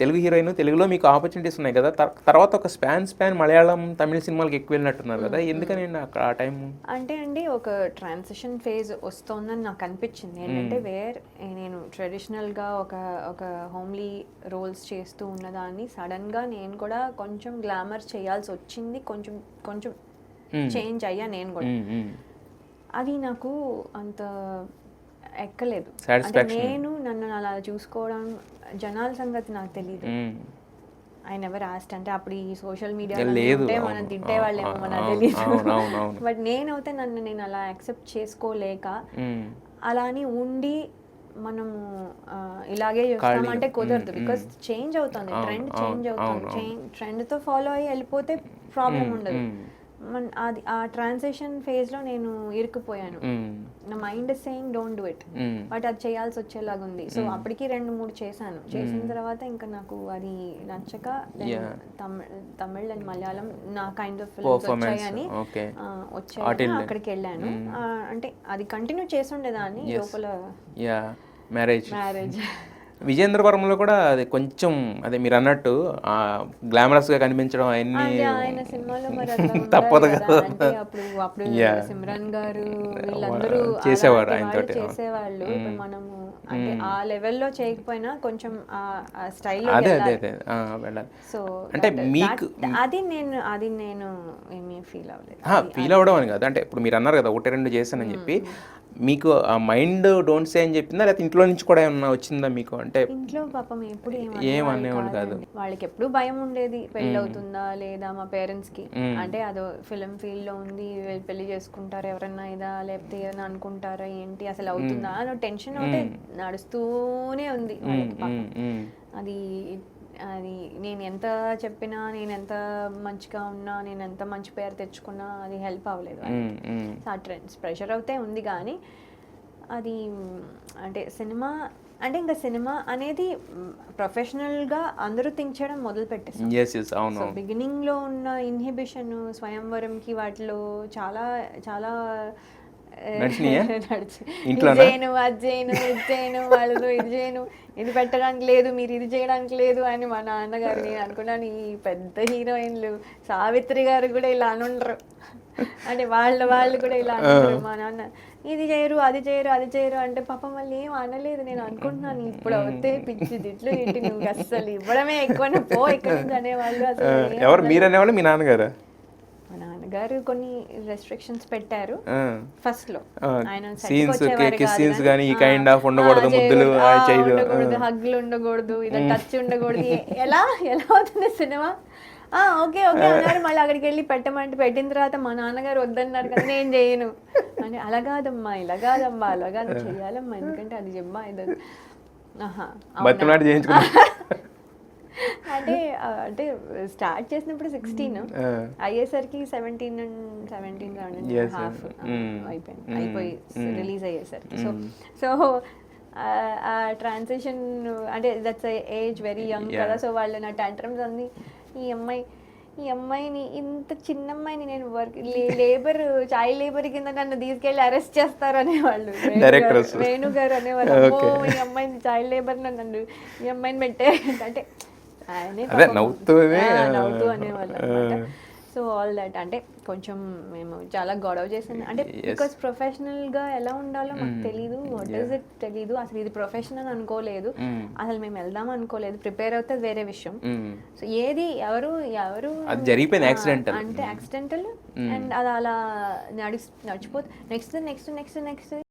Telugu heroine, తెలుగులో మీకు opportunities ఉన్నాయి కదా, తర్వాత ఒక స్పాన్ మలయాళం తమిళ సినిమాలకు ఎక్కువ వెళ్ళినట్టున్నారు కదా, ఎందుకని అక్కడ ఆ టైం? అంటే అండి ఒక ట్రాన్సిషన్ ఫేజ్ వస్తోందని నాకు అనిపించింది. ఏంటంటే నేను ట్రెడిషనల్గా ఒక ఒక హోమ్లీ రోల్స్ చేస్తూ ఉన్నదాన్ని సడన్గా నేను కూడా కొంచెం గ్లామర్ చేయాల్సి వచ్చింది. కొంచెం కొంచెం చేంజ్ అయ్యా నేను కూడా. అది నాకు అంత ఎక్కలేదు. అంటే నేను నన్ను అలా చూసుకోవడం, జనాల సంగతి నాకు తెలియదు. I never asked. అంటే అప్పుడు ఈ సోషల్ మీడియా ఉంటే మనం తింటే వాళ్ళేమో మనకు తెలియదు. బట్ నేనైతే నేను అలా యాక్సెప్ట్ చేసుకోలేక అలా అని ఉండి మనము ఇలాగే చేస్తామంటే కుదరదు. బికాస్ చేంజ్ అవుతుంది, ట్రెండ్ చేంజ్ అవుతుంది. ట్రెండ్తో ఫాలో అయ్యి వెళ్ళిపోతే ప్రాబ్లం ఉండదు. అది ఆ ట్రాన్సిషన్ ఫేజ్లో నేను ఇరుక్కుపోయాను. నా mind saying don't do it, but అది చేయాల్సి వచ్చేలాగా ఉంది. సో అప్పటికి 2-3 చేశాను. చేసిన తర్వాత ఇంకా నాకు అది నచ్చక తమిళ్ అండ్ మలయాళం నా కైండ్ ఆఫ్ ఫిల్మ్స్ వచ్చాయని అక్కడికి వెళ్ళాను. అంటే అది కంటిన్యూ చేస్తుండేదాన్ని లోపల. మ్యారేజ్ విజేంద్రవరంలో కూడా అది కొంచెం అదే మీరు అన్నట్టు గ్లామరస్గా కనిపించడం అవన్నీ తప్పదు కదా. అప్పుడు సిమ్రాన్ గారు వీళ్ళందరూ చేసేవారు, చేసేవాళ్ళు. మనము అంటే ఆ లెవెల్లో చేయకపోయినా కొంచెం ఆ స్టైల్ వెళ్ళాలి. సో అంటే మీకు అది నేను ఏమీ ఫీల్ అవ్వలేదు. ఫీల్ అవ్వడం అని కాదు, అంటే ఇప్పుడు మీరు అన్నారు కదా 1-2 చేశానని చెప్పి, మీకు ఆ మైండ్ డోంట్ సే అని చెప్పిందా, లేకపోతే ఇంట్లో నుంచి కూడా ఏమన్నా వచ్చిందా మీకు? అంటే ఇంట్లో పాపం ఎప్పుడు ఏమనేవాళ్ళు కాదు, వాళ్ళకి ఎప్పుడు భయం ఉండేది పెళ్ళి అవుతుందా లేదా మా పేరెంట్స్ కి. అంటే అదో ఫిలిం ఫీల్డ్ లో ఉంది, పెళ్లి చేసుకుంటారు ఎవరన్నా ఇదా, లేకపోతే ఏదైనా అనుకుంటారా ఏంటి, అసలు అవుతుందా అని టెన్షన్ అయితే నడుస్తూనే ఉంది వాళ్ళకి పాపం. అది నేను ఎంత చెప్పినా, నేను ఎంత మంచిగా ఉన్నా, నేను ఎంత మంచి పేరు తెచ్చుకున్నా అది హెల్ప్ అవ్వలేదు. ఆ ట్రెండ్స్ ప్రెషర్ అవుతే ఉంది కానీ అది అంటే ఇంకా సినిమా అనేది ప్రొఫెషనల్గా అందరూ థింక్ చేయడం మొదలు పెట్టేసారు. బిగినింగ్లో ఉన్న ఇన్హిబిషన్ స్వయంవరంకి వాటిలో చాలా చాలా చేయను, అది చేయను, వాళ్ళతో ఇది చేయను, ఇది పెట్టడానికి లేదు, మీరు ఇది చేయడానికి లేదు అని మా నాన్నగారు. నేను అనుకున్నాను ఈ పెద్ద హీరోయిన్లు సావిత్రి గారు కూడా ఇలా అనుండరు, అంటే వాళ్ళు కూడా ఇలా అనుకుంటారు. మా నాన్న ఇది చేయరు, అది చేయరు అంటే పాపం వాళ్ళు ఏం అనలేదు. నేను అనుకుంటున్నాను ఇప్పుడు అవుతే పిచ్చి తిట్లు ఇట్టి నువ్వు అస్సలు ఇవ్వడమే ఎక్కువ పో ఇక్కడి నుంచి అనేవాళ్ళు. ఎవరు మీరనేవాళ్ళు? మీ నాన్నగారు? మా నాన్నగారు కొన్ని రెస్ట్రిక్షన్స్ పెట్టారు ఫస్ట్ లో. ఆయన హగ్లు ఉండకూడదు, ఇలా టచ్ ఉండకూడదు. ఎలా అవుతుంది సినిమా? ఓకే అన్నారు. మళ్ళీ అక్కడికి వెళ్ళి పెట్టమంటే పెట్టిన తర్వాత మా నాన్నగారు వద్దన్నారు కదా, నేను చేయను అని. అలా కాదమ్మా, ఇలా కాదమ్మా, అలాగా చెయ్యాలమ్మా, ఎందుకంటే అది జమ్మా ఇది అంటే స్టార్ట్ చేసినప్పుడు 16, అయ్యేసరికి 17 హాఫ్ అయిపోయి రిలీజ్ అయ్యేసరికి. సో ఆ ట్రాన్సిషన్ అంటే దట్స్ ఏజ్ వెరీ యంగ్ కదా. సో వాళ్ళు నా టాంట్రమ్స్ అన్ని, ఈ అమ్మాయిని ఇంత చిన్న అమ్మాయిని నేను చైల్డ్ లేబర్ కింద నన్ను తీసుకెళ్లి అరెస్ట్ చేస్తారు అనేవాళ్ళు. వేణు గారు అనేవాళ్ళు, ఈ అమ్మాయిని చైల్డ్ లేబర్ నన్ను ఈ అమ్మాయిని పెట్టే అంటే నవ్వుతూ అనేవాళ్ళు అనమాట. సో ఆల్ దట్ అంటే కొంచెం మేము చాలా గొడవ చేసాను. అంటే బికాస్ ప్రొఫెషనల్గా ఎలా ఉండాలో మాకు తెలీదు, వాట్ ఈస్ ఇట్ తెలీదు, అసలు ఇది ప్రొఫెషనల్ అనుకోలేదు, అసలు మేము వెళ్దాం అనుకోలేదు. ప్రిపేర్ అవుతే వేరే విషయం. సో ఏది ఎవరు జరిగిపోయింది యాక్సిడెంటల్, అంటే యాక్సిడెంటల్. అండ్ అది అలా నడిచిపోతే నెక్స్ట్